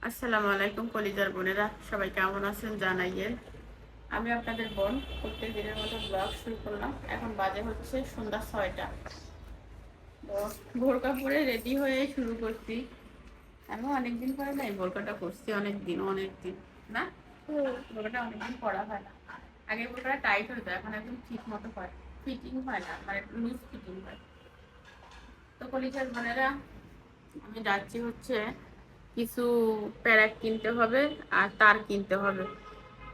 আসসালামু আলাইকুম কলিজার বোনেরা, সবাই কেমন আছেন জানাইয়েন। আমি আপনাদের বোন প্রত্যেক দিনের মতো ব্লগ শুরু করলাম। এখন বাজে হচ্ছে সন্ধ্যা 6টা। তো বোরকা পরে রেডি হয়ে শুরু করছি। আমি অনেকদিন পরে নাই বোরকাটা করছি, অনেকদিন না, বোরকাটা অনেকদিন পরা হয় না। আগে বোরকাটা টাইট হতো, এখন একদম ঠিক মতো হয়, ফিটিং হয় না, মানে লুজ ফিটিং হয়। তো কলিজার বোনেরা, আমি যাচ্ছি হচ্ছে কিছু প্যারাক কিনতে হবে আর তার কিনতে হবে,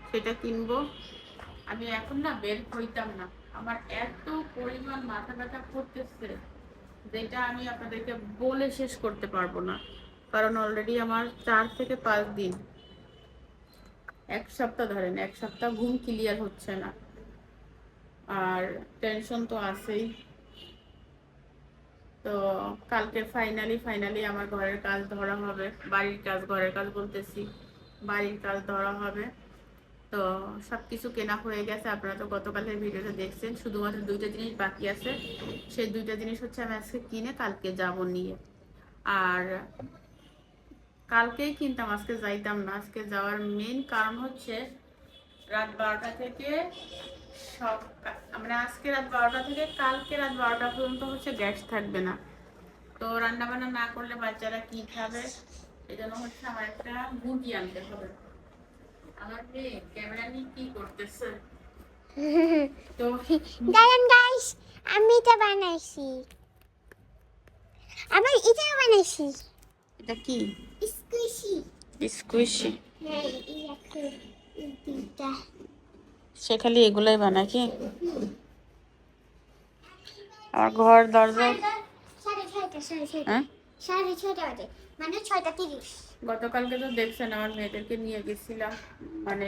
সেটা কিনবো। আমি এখন না বের হইতাম না, আমার এত পরিমাণ মাথা ব্যথা করতেছে যেটা আমি আপনাদেরকে বলে শেষ করতে পারবো না। কারণ অলরেডি আমার 4 থেকে 5 দিন, এক সপ্তাহ ধরেন, এক সপ্তাহ ঘুম ক্লিয়ার হচ্ছে না, আর টেনশন তো আছেই। তো কালকে ফাইনালি আমার ঘরের কাজ ধরা হবে, বাড়ির কাজ, ঘরের কাজ বলতেছি, বাড়ির কাজ ধরা হবে। তো সবকিছু কেনা হয়ে গেছে, আপনারা তো গতকালের ভিডিওটা দেখছেন। শুধুমাত্র 2টা জিনিস বাকি আছে, সেই 2টা জিনিস হচ্ছে আমি আজকে কিনে কালকে যাব নিয়ে। আর কালকেই কিনতাম, আজকে যাইতাম না। আজকে যাওয়ার মেইন কারণ হচ্ছে রাত 12টা থেকে সব, আমরা আজকে রাত 12টা থেকে কালকে রাত 12টা পর্যন্ত হচ্ছে গ্যাস থাকবে না। তো রান্না বান্না না করলে বাচ্চারা কি খাবে, এই জন্য হচ্ছে আমার একটা মুরগি আনতে হবে। আমার মেয়ে ক্যামেরা নিয়ে কি করতেছে। তো দাঁড়ান গাইস, আমি এটা বানাইছি। আবার এটা বানাইছি। এটা কি? স্কুইশি। স্কুইশি? হ্যাঁ, এই একটা এই দুইটা। সে খালি এগুলাই বানায় কি? আমার ঘর দরজা, সাড়ে ছয়টা হ্যাঁ 6:30 বাজে, মানে 6:30। গতকালকে তো দেখছেন আমার মেয়েদেরকে নিয়ে গেছিলাম, মানে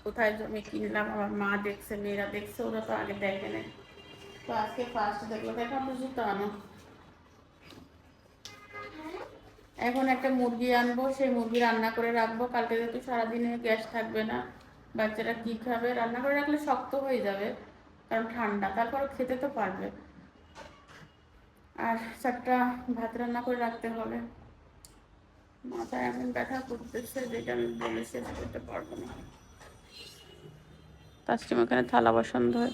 কোথায় জমি কিনলাম, আমার মা দেখছে, মেয়েরা দেখছে, ওরা তো আগে দেখে নাই। তো আজকে ফার্স্ট দেখলো, দেখা বুঝি তো আনো। এখন একটা মুরগি আনবো, সেই মুরগি রান্না করে রাখবো। কালকে যেহেতু সারাদিনে গ্যাস থাকবে না, বাচ্চারা কি খাবে, রান্না করে রাখলে শক্ত হয়ে যাবে, কারণ ঠান্ডা, তারপরও খেতে তো পারবে। আর 4টা ভাত রান্না করে রাখতে হবে। মাথায় এমন ব্যথা করতেছে যেটা আমি বলে শেষ করতে পারবো না। তাসলিম এখানে থালা বাসন ধোয়।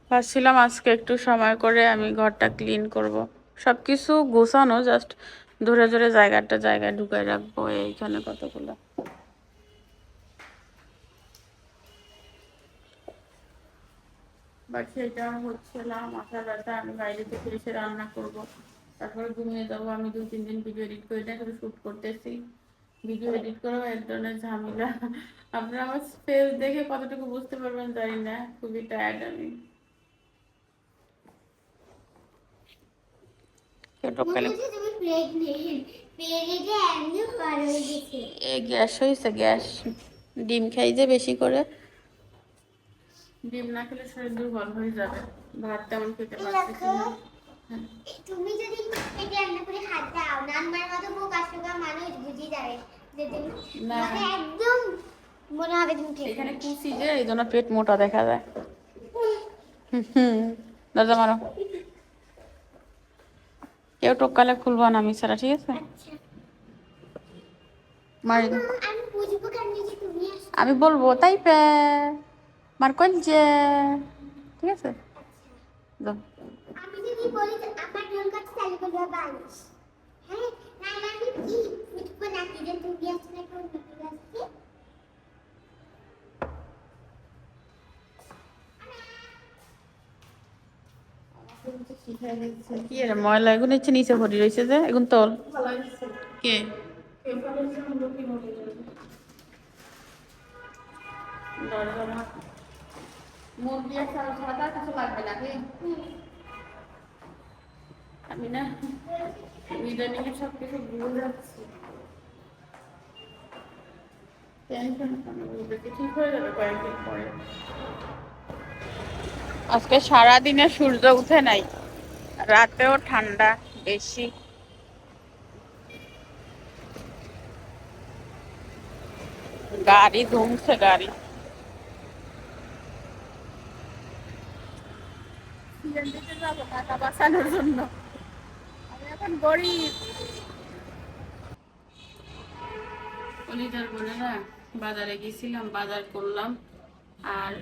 ভাবছিলাম আজকে একটু সময় করে আমি ঘরটা ক্লিন করব, সব কিছু গোছানো, জাস্ট ধরে ধরে জায়গাটা জায়গায় ঢুকাই রাখবো। এইখানে কতগুলো, বাট সেটা হচ্ছে না, মাথা ব্যথা। আমি বাইরে থেকে এসে রান্না করব, তারপরে ঘুমিয়ে যাবো। আমি 2-3 দিন ভিডিও এডিট করে দেয়, শুধু শ্যুট করতেছি, ভিডিও এডিট করাও এক ধরনের ঝামেলা। আপনারা আমার ফেস দেখে কতটুকু বুঝতে পারবেন জানি না, খুবই টায়ার্ড আমি। গ্যাস হয়েছে, গ্যাস। ডিম খাই যে বেশি করে, ডিম না খেলে শরীর দুর্বল হয়ে যাবে। ভাত তেমন খেতে পারতেছি না। তুমি যদি পেটে রান্না করে হাত দাও না, আমার মতো বোকা শোকা মানুষ বুঝে যাবে যে তুমি মানে একদম মনে হবে তুমি ঠিক। এখানে কুচি যে, এই জন্য পেট মোটা দেখা যায়। দাদা মারো, কেউ টোকালে খুলবো না আমি ছাড়া, ঠিক আছে? আচ্ছা, মারি, আমি বুঝবো কেমনে যে তুমি আসছো? আমি বলবো তাই পে মার কল যে, ঠিক আছে? যাও। আমি যদি বলি যে আমার ঢোল কাছে তাহলে বলবে বালিশ। হ্যাঁ, না না আমি কি বুঝবো না কি যে তুমি আসছো না কোন দিকে আসছে। কি রে ময়লা এগুলো হচ্ছে নিচে ভরি রয়েছে যে, এখন তোল। কে? মুরগি আর ছাড়া ছাড়া তার কিছু লাগবে না কি? আমি না ইদানিং সব কিছু ভুলে যাচ্ছি। টেনশন ঠিক হয়ে যাবে কয়েকদিন পরে। আজকে সারাদিনে সূর্য উঠে নাই, রাতেও ঠান্ডা বেশি। গাড়ি ধুমছে, গাড়ি। সিএনজিতে যাবো টাকা বাঁচানোর জন্য। আমি এখন গরিব কলিজার বোনেরা, বাজারে গেছিলাম, বাজার করলাম। আর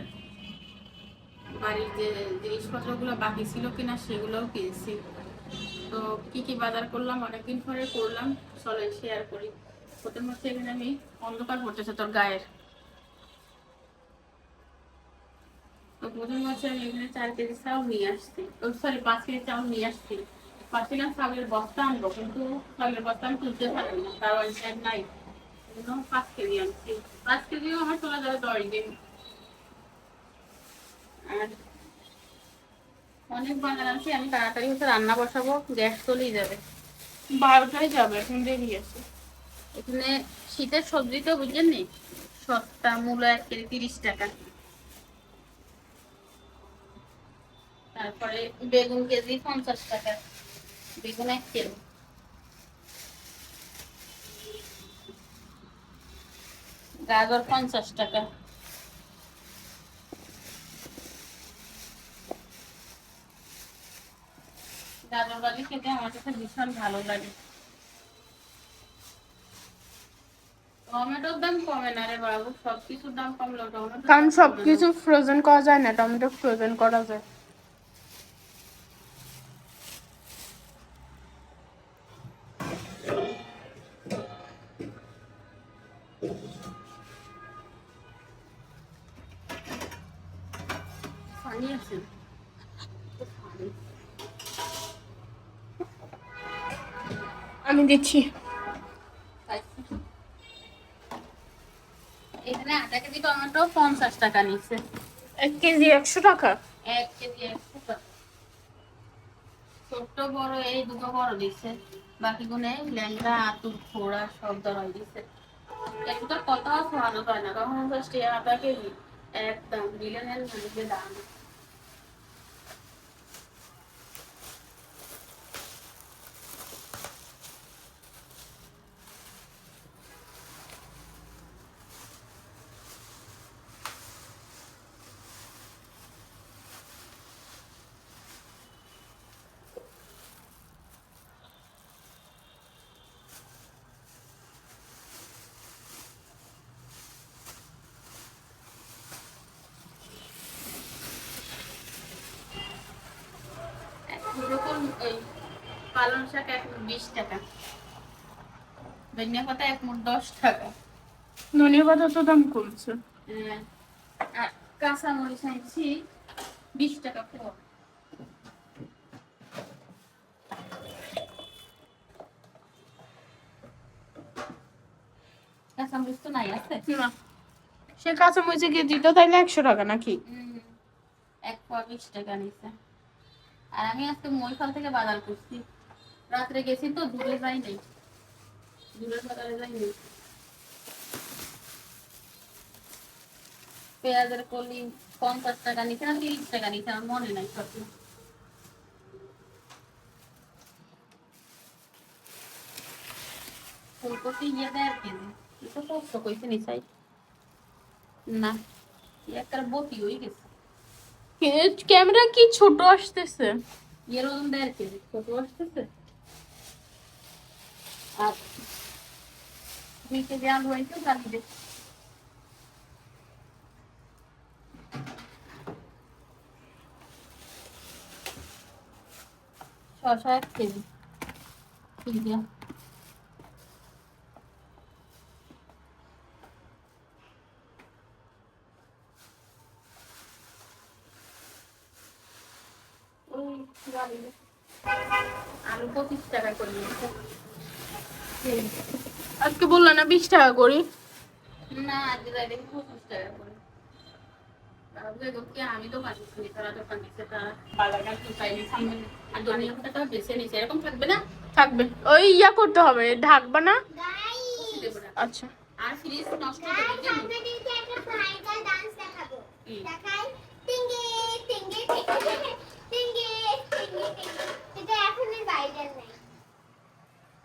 বাড়ির যে জিনিসপত্রগুলো বাকি ছিল কিনা সেগুলোও কিনছি। তো কি কি বাজার করলাম অনেকদিন পরে করলাম, চলে শেয়ার করি। প্রথম হচ্ছে এখানে আমি অন্ধকার পড়তেছে তোর গায়ের। তো প্রথম হচ্ছে আমি এখানে 4 কেজি চাউল নিয়ে আসছি, সরি 5 কেজি চাউল নিয়ে আসছি। ভাবছিলাম চাউলের বস্তা আনবো, কিন্তু চাউলের বস্তা আমি তুলতে পারবো না, কারণ টাইম নাই। এই জন্য 5 কেজি আনছি। 5 কেজিও আমার চলে যাবে 10 দিন। আর অনেক বাজার আনছি, আমি তাড়াতাড়ি হচ্ছে রান্না বসাবো, গ্যাস চলেই যাবে। 12টায় যাবে, এখন দেরি আছে। এখানে শীতের সবজি তো বুঝলেন নি, সস্তা, মূলো 1 কেজি 30 টাকা। তারপরে বেগুন কেজি 50 টাকা, বেগুন 1 কেজি। গাজর 50 টাকা। গাজর ভাজি খেতে আমার কাছে ভীষণ ভালো লাগে। টমেটোর দাম কমে না রে বাবু, সবকিছুর দাম কমলো, টমেটোর কারণ দাম কমে না। সবকিছু ফ্রোজেন করা যায় না, টমেটো ফ্রোজেন করা যায়। পানি আছে? আমি দিচ্ছি। এখানে 1/2 কেজি টমেটো 50 টাকা নিচ্ছে। 1 কেজি 100 টাকা। 1 কেজি 100 টাকা। ছোট্ট বড় এই দুটো বড় দিচ্ছে, বাকি গুনে ল্যাংড়া, আতুর, ফোড়া সব ধরনের দিচ্ছে। একটা কথাও খাওয়ানো হয় না, কখন 50 টাকা 1/2 কেজি, একদম মিলেনের মানে দাম। এরকম ওই পালং শাক 1 মুঠ 20 টাকা, ধনিয়া পাতা 1 মুঠ 10 টাকা। ধনিয়া পাতা তো দাম কমছে। আর কাঁচা মরিচ আনছি 20 টাকা পোয়া। কাঁচা মরিচ তো নাই আছে। না, সে কাঁচামরিচে গিয়ে দিত তাইলে 100 টাকা নাকি? 1 পোয়া 20 টাকা নিছে। আর আমি আজকে মহিফাল থেকে বাজার করছি, রাত্রে গেছি তো, দূরে যাই নাই, দূরের বাজারে যাই নাই। পেঁয়াজের কলি 50 টাকা নিচ্ছে না 30 টাকা নিচ্ছে, আমার মনে নাই কত। ফুলকপি 1.5 কেজি, এটা কত কইছে নিছাই না, একটা বটি হয়ে গেছে। ক্যামেরা কি ছোট আসতেছে? এর ওজন 1.5 কেজি, ছোট আসতেছে। আর 2 কেজি আলু হয়েছে, গালি দে। শসা 1 কেজি, ঠিক দিয়া। ওই গালি দে। আলু 25 টাকা করে নিয়েছে। আজকে বললা না 20 টাকা করি? না, আজকে যাই দেখি 25 টাকা করে। তারপরে কি আমি তো পাচ্ছি, তারা দোকান দিচ্ছে, তারা বাজারটা চাইলে সামনে। আর ধনিয়া পাতাটা বেছে নিচ্ছে, এরকম থাকবে না? থাকবে, ওই করতে হবে, ঢাকবা না। কষি দেবো না। আচ্ছা। আর ফ্রিজ নষ্ট হবে গাইস জানি। আপনাদেরকে একটা ভাইরাল ডান্স দেখাবো। দেখাই, টিঙ্গে টিঙ্গে টিঙ্গে টিঙ্গে টিঙ্গে টিঙ্গে। এটা এখনই ভাইরাল নাই।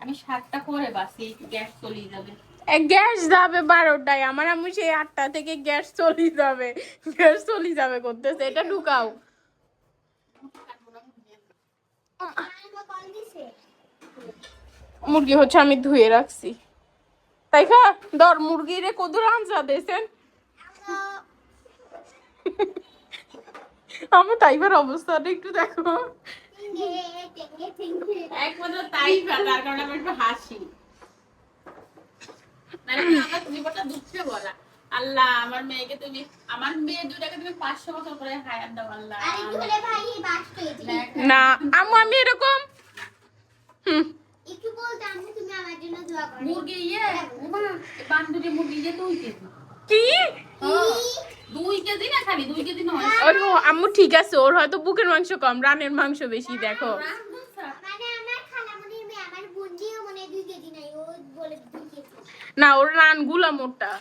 আমি 7টা করে বাসি, গ্যাস চলে যাবে। গ্যাস যাবে 12টায়, আমার আম্মু সেই 8টা থেকে গ্যাস চলে যাবে, গ্যাস চলে যাবে করতেছে, এটা ঢুকাও। আমার কল দিছে। মুরগি হচ্ছে আমি ধুয়ে রাখছি। তাই খা ধর মুরগি রে কদুর আনসা দেছেন আমার তাইবার অবস্থাটা একটু দেখো। একমাত্র তাইফা, তার কারণে আমার একটু হাসি। মানে আমার জীবনটা দুঃখে ভরা। আল্লাহ আমার মেয়েকে তুমি, আমার মেয়ে দুটাকে তুমি 500 বছর করে হায়াত দাও আল্লাহ। আরেকটু হলে ভাই বাস পেয়েছি। না আম্মু আমি এরকম একটু বলতে আম্মু তুমি আমার জন্য দোয়া করো। মুরগি ওমা বান্ধবী মুরগি 2 কেজি। কি 2 কেজি না, খালি 2 কেজি নয়। ওর আম্মু ঠিক আছে, ওর হয়তো বুকের মাংস কম, রানের মাংস বেশি। দেখো মানে আমার খালামণির মেয়ে আমার বোনজিও মনে 2 কেজি নাই, ও বলে 2 কেজি। না ওর রান গুলা মোটা।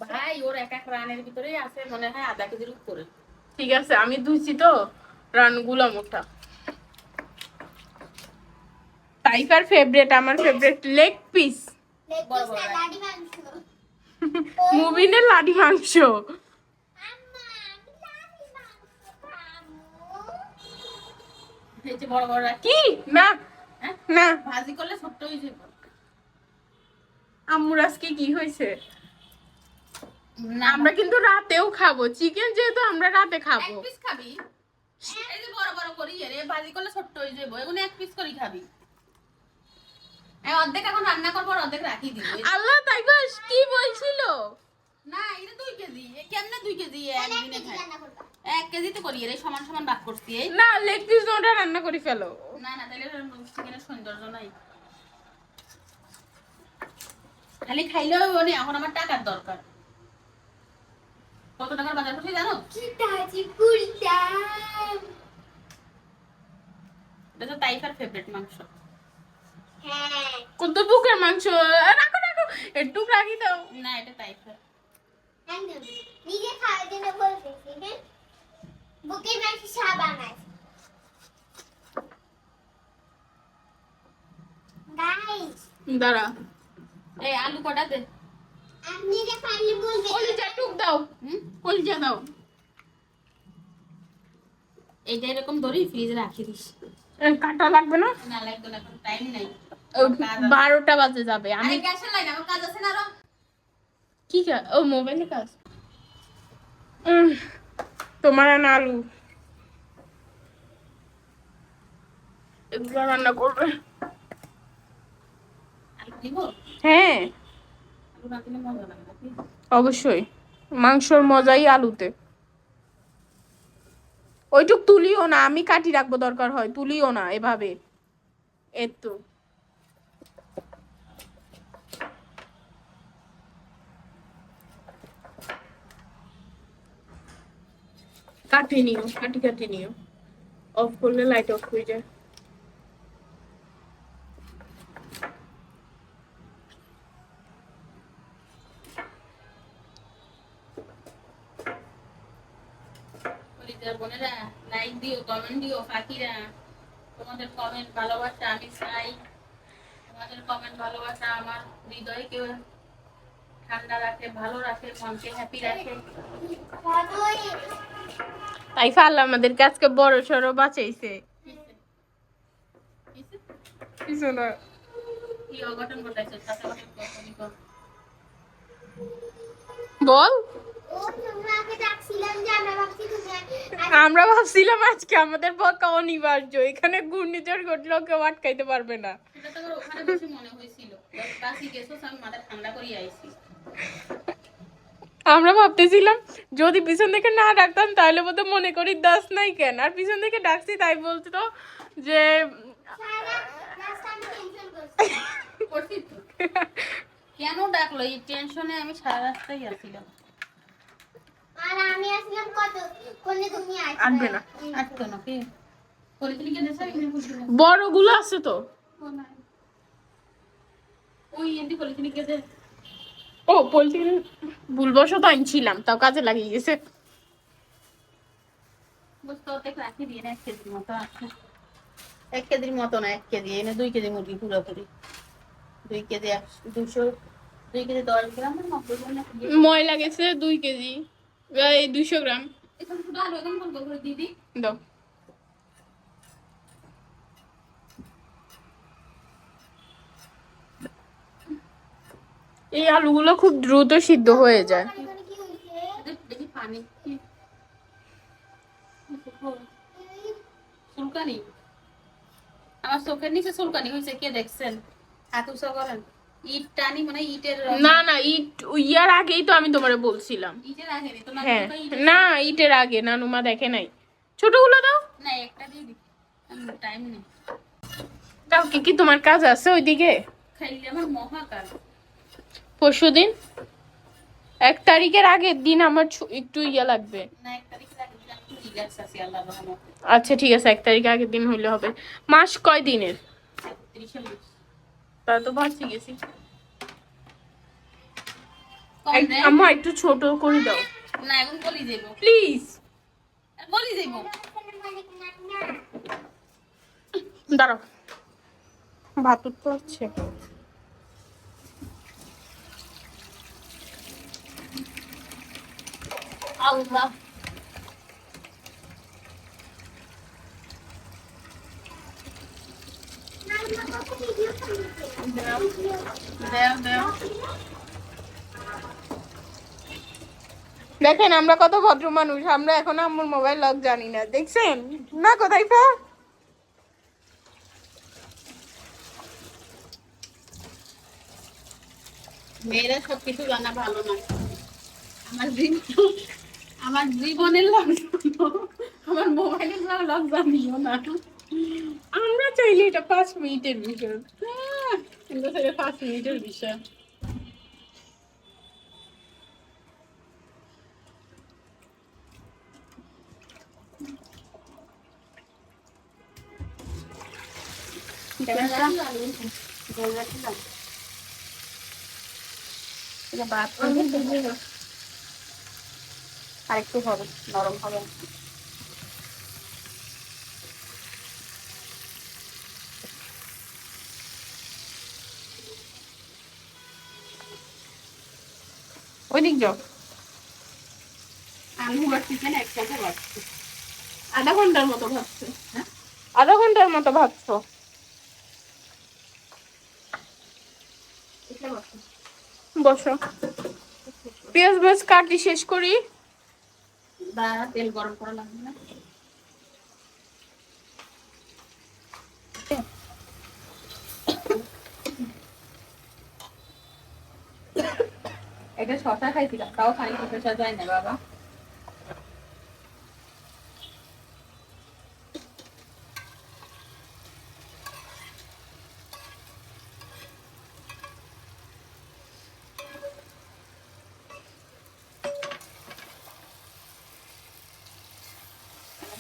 ভাই ওর এক এক রানের ভিতরেই আছে মনে হয় আধা কেজির উপরে। ঠিক আছে আমি ধুইছি তো, রান গুলা মোটা। টাইগার ফেভারিট, আমার favourite leg piece, leg piece না লাডি মাংস। মুবিনের লাডি মাংস। আম্মা আমি লাডি মাংস খাবো। এই যে বড় বড় রাখি। কি না হ্যাঁ? না ভাজি করলে ছোট্ট হয়ে যাবে। আম্মুর আজকে কি হয়েছে? না আমরা কিন্তু রাতেও খাবো চিকেন, যেহেতু আমরা রাতে এক খাবো। পিস খাবি। এই যে বড় বড় করি রে ভাজি করলে ছোট্ট হয়ে যাবে, এগুলো এক পিস করে খাবি। এই অর্ধেক এখন রান্না করব আর অর্ধেক রাখি দিব। আল্লাহ টাইগার কি বলছিল? না এটা 2 কেজি, এ কেমনে 2 কেজি তাহলে একদিনে একটু খাই? রান্না করবা। 1 কেজি তো করি রে, সমান সমান ভাগ করছি। এই না লেগ পিস ওটা রান্না করে ফেলো। না না তাহলে চিকেনের সৌন্দর্য নাই। খালি খাইলেও মানে এখন আমার টাকার দরকার। কত টাকার বাজার করছি জানো? কি তাজি কুড়িটাম। এটা তো তাইফার ফেভারিট মাংস। হ্যাঁ কত বুকের মাংস, রাখো রাখো একটু রাখি দাও। না এটা তাইফার। একদম নিজে খাওয়ার জন্য বলতেছি। হ্যাঁ বুকের মাংস সাবান আছে গাইস। দাঁড়া এই আলু কটা দে। আপনি যে পারলে বলবেন। কলিজা টুক দাও, কলিজা দাও। এইটা এরকম ধরি ফ্রিজে রাখি দিস। কাটা লাগবে না, না লাগবে না, এখন টাইম নাই। 12টা বাজে যাবে। আমি আমি গ্যাসের লাইন আমার কাজ আছে না আরো। কি ও মোবাইলে কাজ। তোমার না আলু এগুলো রান্না করবে? আলু দিব? হ্যাঁ আলু না দিলে মজা লাগে নাকি? অবশ্যই, মাংসর মজাই আলুতে। ওইটুক তুলিও না, আমি কাটি রাখবো, দরকার হয় তুলিও না এভাবে। এতো কাটি নিও, কাটি কাটি নিও। অফ করলে লাইট অফ হয়ে যায়। পরিবার বোনেরা লাইক দিও, কমেন্ট দিও। ফাঁকিরা তোমাদের কমেন্ট ভালোবাসা আমি চাই। তোমাদের কমেন্ট ভালোবাসা আমার হৃদয়কে ঠান্ডা রাখে, ভালো রাখে, মনকে হ্যাপি রাখে। তাই আল্লাহ আমাদের আজকে বড় সড়ো বাঁচাইছে। কিছু না, কি অঘটন ঘটাইছো? চাচাবাসার কথা বল। বল। ও তোমরা আগে ডাকছিলাম যে আমরা ভাবছি তুমি আমরা ভাবছিলাম আজকে আমাদের পক্ষে অনিবার্য, এখানে ঘূর্ণিঝড় ঘটলেও কেউ আটকাইতে পারবে না। সেটা তো আমার ওখানে বসে মনে হয়েছিল। বাসি গেছো, আমি মাথা ঠান্ডা করিয়ে আইছি। আমরা ভাবতেছিলাম যদি পিছন থেকে না ডাকতাম তাহলে বোধহয় মনে করি দাস নাই কেন, আর পিছন থেকে ডাকছি তাই বলতো যে সারা রাস্তা আমি টেনশন করছি। করছি তো। কেন ডাকলো? এই টেনশনে আমি সারা রাস্তায় আসছিলাম। আর আমি আসলাম কত কোনে তুমি আনবে না। আসতো না কি পলিথিন কে দেছে আমি বুঝি না। বড়গুলো আছে তো। ওই এন্টি পলিথিন কে দে। ও পলিথিন ভুলবশত আনছিলাম, তাও কাজে লাগিয়ে গেছে। বুঝতে অর্ধেক রাখি দিয়ে 1 কেজির মতো আছে। 1 কেজির মতো না, 1 কেজি এনে 2 কেজি মুরগি পুরোপুরি। 2 কেজি 200, 2 কেজি 10 গ্রাম না 90 গ্রাম না। ময়লা গেছে 2 কেজি, এই 200 গ্রাম এখন শুধু আলু এখন বলবো করে দিদি। দাও। এই আলুগুলো খুব দ্রুত সিদ্ধ হয়ে যায়। এখানে কি হইছে? দেখি পানি কি চুলকানি, আমার চোখের নিচে চুলকানি হয়েছে, কে দেখছেন? হাত উঁচা করেন। ইট টানি মানে ইটের না না, ইট ইয়ার আগেই তো আমি তোমারে বলছিলাম। ইটের আগে নেই তো না, হ্যাঁ না, ইটের আগে নানুমা দেখে নাই। ছোটগুলো দাও। না একটা দিয়ে দিই, টাইম নেই। কালকে কি তোমার কাজ আছে ওইদিকে? খাইলে আমার মহাকাল। পরশুদিন 1 তারিখের আগের দিন আমার একটু ইয়া লাগবে। না 1 তারিখের আগে দিন আমি রিল্যাক্স আছি আল্লাহর রহমতে। আচ্ছা ঠিক আছে, 1 তারিখ আগের দিন হইলে হবে। মাস কয় দিনের? 30 তা তো বাঁচি গেছি। কম রে? আম্মা একটু ছোট করে দাও না এখন বলি যাইব, প্লিজ। বলি যাইব। দাঁড়াও, ভাত উঠতে হচ্ছে। আল্লাহ দেও দেও। দেখেন আমরা কত ভদ্র মানুষ, আমরা এখন আম্মুর মোবাইল লক জানি না, দেখছেন না? কোথায় পা মেয়েরা সবকিছু জানা ভালো না। আমার জীবন, আমার জীবনের লক জানো, আমার মোবাইলের লক জানিও না। আমরা চাইলে এটা 5 মিনিটের বিষয়। কিন্তু সেটা 5 মিনিটের বিষয়। আরেকটু হবে, নরম হবে। ওইদিক যাও। আলু বাড়তেছে না, একসাথে বাড়ছে। আধা ঘন্টার মতো ভাবছো? হ্যাঁ আধা ঘন্টার মতো ভাবছো? এটা বাড়ছে। বসো, পেঁয়াজ বেশ কাটি শেষ করি। দাঁড়া, তেল গরম করা লাগবে না? এটা শশা খাইছিলাম, তাও খালি শশা যায় না বাবা।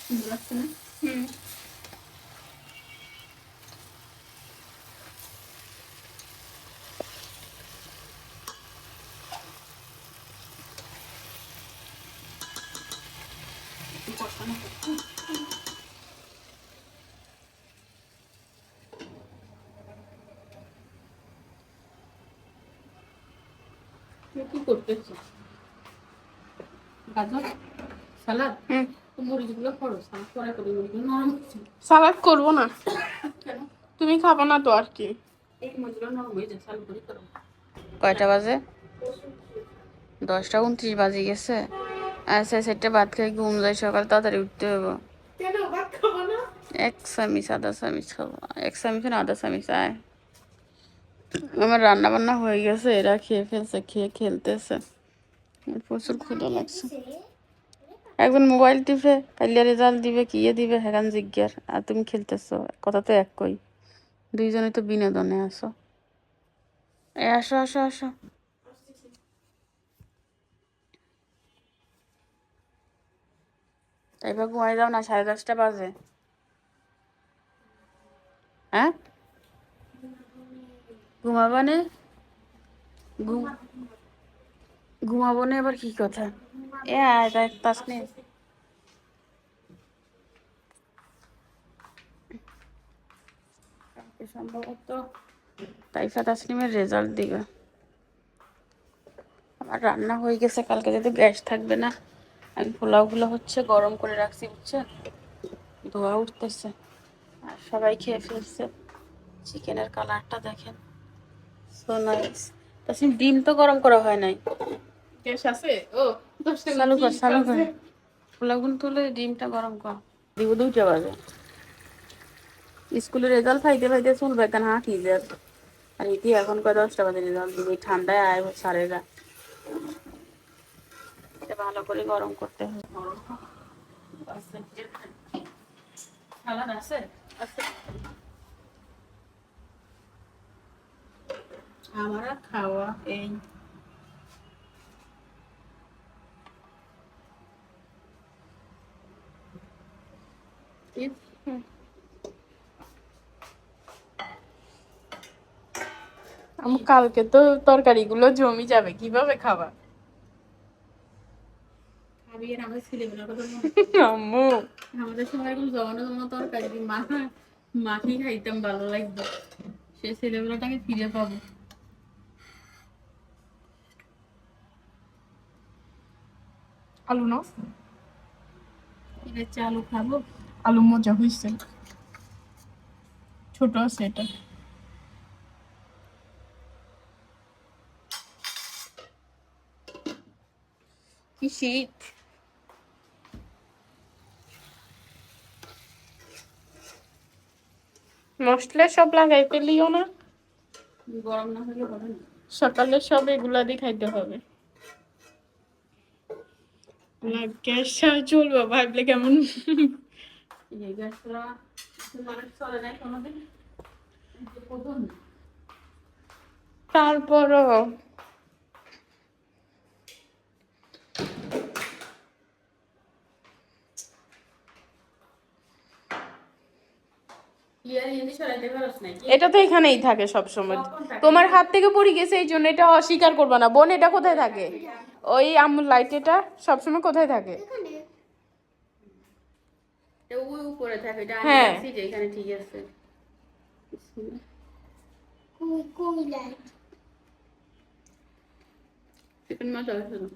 সুন্দর লাগছে না? হুম, কষানো করছি। তুমি কি করতেছো? গাজর সালাদ? হুম। তো মরিচগুলো করো, সালাদ করে করে মরিচগুলো নরম হচ্ছে। সালাদ করবো না, কেন? তুমি খাবো না তো আর কি। এই মরিচগুলো নরম হয়ে যায়, সালাদ করে করো। কয়টা বাজে? 10টা 29 বাজে গেছে। আচ্ছা সেটা ভাত খাই ঘুম যায়, সকাল তাড়াতাড়ি উঠতে হবে। কেন ভাত খাবো না? 1 চামচ আধা চামচ খাবো, 1 চামচ না আধা চামচ আয়। আমার রান্না বান্না হয়ে গেছে, এরা খেয়ে ফেলছে, খেয়ে খেলতেছে। আমার প্রচুর ক্ষুধা লাগছে। একজন মোবাইল টিপে কালিয়া রেজাল্ট দিবে কি দিবে হেরান জিজ্ঞার, আর তুমি খেলতেছো, কথা তো একই। দুইজনে তো বিনোদনে আসো। আসো আসো আসো। তাই বা ঘুমাই যাও না, 10:30 বাজে। হ্যাঁ ঘুমাবো নে? ঘুমাবো না এবার কি কথা? এ আয় তাই তাসনে সম্ভবত তাইফা তাসনিমের রেজাল্ট দিবে। আমার রান্না হয়ে গেছে, কালকে যেহেতু গ্যাস থাকবে না, আমি পোলাওগুলো হচ্ছে গরম করে রাখছি, বুঝছেন? ধোয়া উঠতেছে আর সবাই খেয়ে ফেলছে। চিকেনের কালারটা দেখেন, সো নাইস। তাসিম ডিম তো গরম করা হয় নাই। গ্যাস আছে? ও 10 টাকা চালু কর, চিজ চালু কর। আছে। পোলাগুন তুলে ডিমটা গরম কর। দিব 2টা বাজে। স্কুলের রেজাল্ট ফাইতে ফাইতে চলবে কেন হাঁটি যায়। আর এটি এখন কয় 10টা বাজে রেজাল্ট দিবে, ঠান্ডায় আয় স্যারেরা। এটা ভালো করে গরম করতে হবে। সালাদ আছে? আচ্ছা, আমার আর খাওয়া এই কালকে তো তরকারিগুলো জমি যাবে, কিভাবে খাবা? খাবি আর আমাদের ছেলেগুলোর কথা মনে আম্মু আমাদের সময় এরকম জমানো জমানো তরকারি দিয়ে মাখি খাইতাম, ভালো লাগতো। সেই ছেলেগুলোটাকে ফিরে পাবো। আলু নাও, এবার চালু খাবো। আলু মজা হয়েছে, ছোট আছে এটা। কি শীত! মশলা সব লাগাই পেলিও না, গরম না হলে হবে না। সকালে সব এগুলা দিয়ে খাইতে হবে। গ্যাস ছাড়া চলবো ভাবলে কেমন। এই গ্যাসটা মানুষ চলে নাই কোনোদিন, এই যে প্রথম। তারপরও ইয়ার হিন্দি সরাইতে পারছ না কি? এটা তো এখানেই থাকে সব সময়। কখন থাকে? তোমার হাত থেকে পড়ে গেছে এই জন্য এটা অস্বীকার করবা না। বোন এটা কোথায় থাকে? ওই আমুল লাইট এটা সবসময় কোথায় থাকে? এখানে এটা ওই উপরে থাকে, এটা আমি হ্যাঁ। রাখছি যে এখানে, ঠিক আছে। কই কই লাইট চিকেন মাছ আছে না?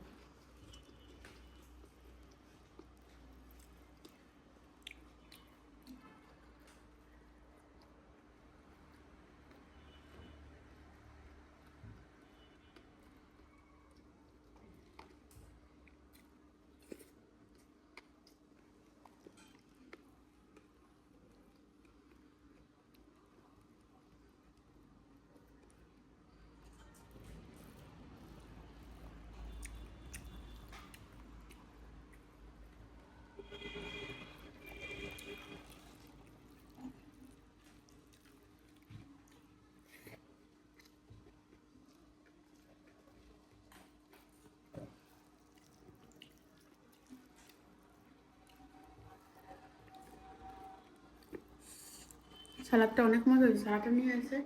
সালাদটা অনেক মজা হয়েছে, সালাদটা নিয়ে আসে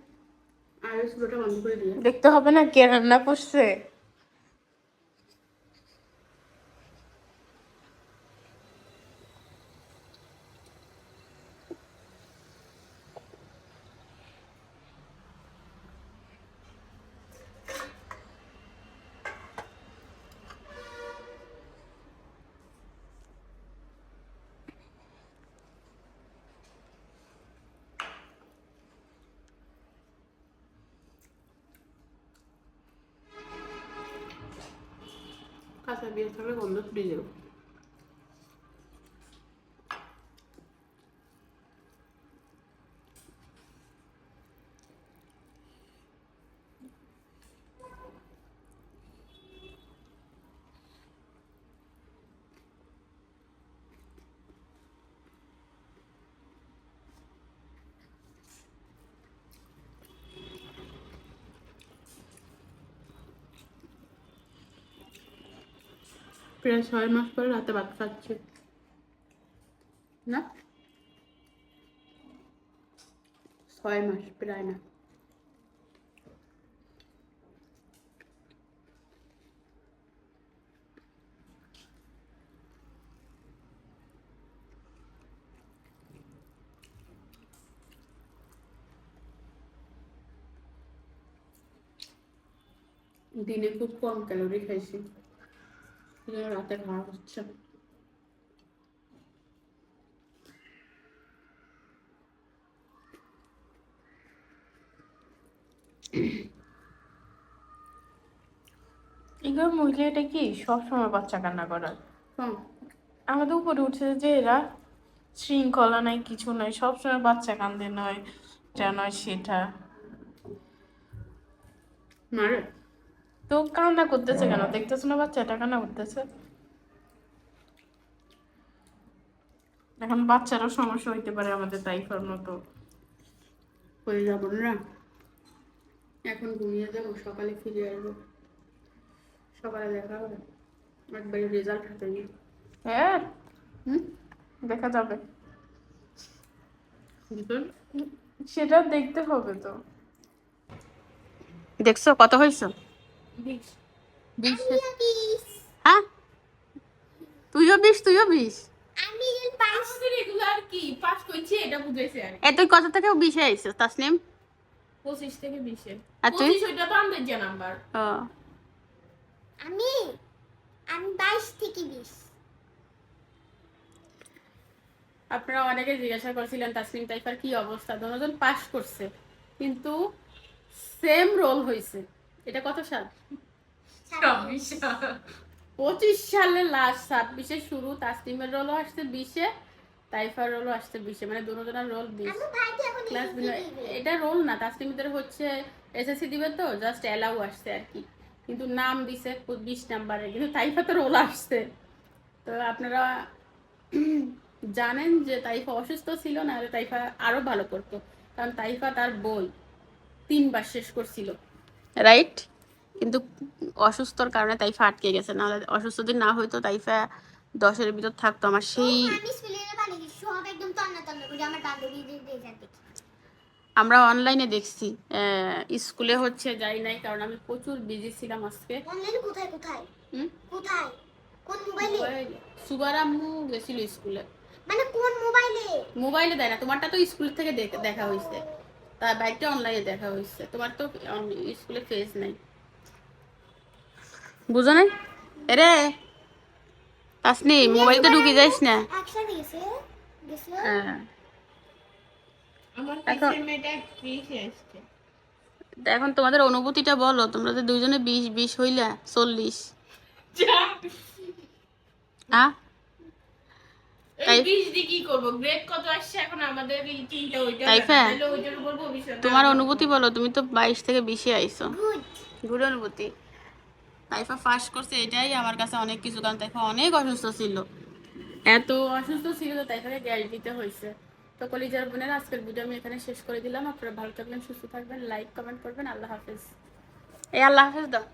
আর ওই চুলোটা বন্ধ করে দিয়ে। দেখতে হবে না কে রান্না করছে। কাঁচা পেঁয়াজ থাকলে গন্ধ ছুটে যাবে। প্রায় 6 মাস পরে রাতে ভাত খাচ্ছে না, 6 মাস প্রায় না। দিনে খুব কম ক্যালোরি খাইছি, সেজন্য রাতে খাওয়া হচ্ছে। এগুলো মহিলা এটা কি সবসময় বাচ্চা কান্না করার শোন, আমাদের উপরে উঠছে যে এরা শৃঙ্খলা নাই কিছু নাই সবসময় বাচ্চা কান্দে নয় যা নয় সেটা মারে তো কান্না করতেছে কেন দেখতেছো না বাচ্চাটা কান্না করতেছে এখন বাচ্চারও সমস্যা হইতে পারে আমাদের তাইফার মতো হয়ে যাবো না, এখন ঘুমিয়ে যাবো, সকালে ফিরে আসবো, সকালে দেখা হবে, একবারে রেজাল্ট হাতে নিয়ে। হ্যাঁ হুম, দেখা যাবে বুঝলেন? সেটা দেখতে হবে তো দেখছো কত হয়েছে? 20 আমিও 20 হ্যাঁ, তুইও 20, তুইও 20। আমি 5 আমাদের এগুলো আর কি পাস করছি এটা বুঝাইছে আর এ তুই কত থেকে 20-এ আইছিস তাসনিম? 25 থেকে 20 আর তুই? 25 ওইটা তো আমাদের যে নাম্বার ও, আমি 22 থেকে 20 আপনারা অনেকে জিজ্ঞাসা করছিলেন তাসনিম তাইফার কি অবস্থা, দুজন পাস করছে কিন্তু সেম রোল হয়েছে। এটা কত সাল? 25 সালে লাস্ট, 26-এ শুরু। তাসনিমের রোলও আসছে 20-এ, তাইফার রোলও আসছে 20-এ, মানে দুজনের রোল 20। আমার ভাই তো এখন ক্লাস দিবে এটা রোল না, তাসনিমদের হচ্ছে এসএসসি দিবে তো, জাস্ট অ্যালাউ আসছে আর কি, কিন্তু নাম দিছে 20 নাম্বারে, কিন্তু তাইফা তো রোল আসছে। তো আপনারা জানেন যে তাইফা অসুস্থ ছিল, না হলে তাইফা আরো ভালো করতো, কারণ তাইফা তার বই 3 বার শেষ করছিল। রাইট। কিন্তু অসুস্থর কারণে তাইফা আটকে গেছে, নাহলে অসুস্থ যদি না হইতো তাইফা 10-এর ভিতর থাকতো। আমার সেই আমি স্কুলের পানি দিছি সব একদম তন্না তন্না করে আমার বান্ধবীদের রেজাল্ট দেখি আমরা অনলাইনে দেখছি, স্কুলে হচ্ছে যাই নাই, কারণ আমি প্রচুর বিজি ছিলাম আজকে। অনলাইনে কোথায় কোথায় হুম, কোথায় কোন মোবাইলে সুগার আম্মু গেছিল স্কুলে। মানে কোন মোবাইলে মোবাইলে দেয় না, তোমারটা তো স্কুল থেকে দেখা হয়েছে, তার বাইকটা অনলাইনে দেখা হয়েছে, তোমার তো স্কুলে ফেস নাই। বুঝো নাই? এরে তাসনিম, মোবাইলটা ঢুকে যাইস না। একসাথে গেছিল হ্যাঁ, আমার এখন- পিছের মেয়েটা 20 আসছে তা এখন তোমাদের অনুভূতিটা বলো, তোমরা তো দুইজনে 20 হইলা 40। হ্যাঁ, এই 20 দিয়ে কি করব? গ্রেড কত আসছে এখন আমাদের এই তিনটা ওইটা তাইফা? তাহলে ওইটার উপর ভবিষ্যৎ তোমার অনুভূতি বলো, তুমি তো 22 থেকে 20-এ আইছো। গুড গুড অনুভূতি। তাইফা ফার্স্ট করছে, এটাই আমার কাছে অনেক কিছু, কারণ তাইফা অনেক অসুস্থ ছিল। এত অসুস্থ ছিল তো তাইফাকে গ্যাস দিতে হয়েছে। তো কলিজার বোনের আজকের ভিডিও আমি এখানে শেষ করে দিলাম। আপনারা ভালো থাকবেন, সুস্থ থাকবেন, লাইক কমেন্ট করবেন। আল্লাহ হাফেজ। এই আল্লাহ হাফেজ দাও।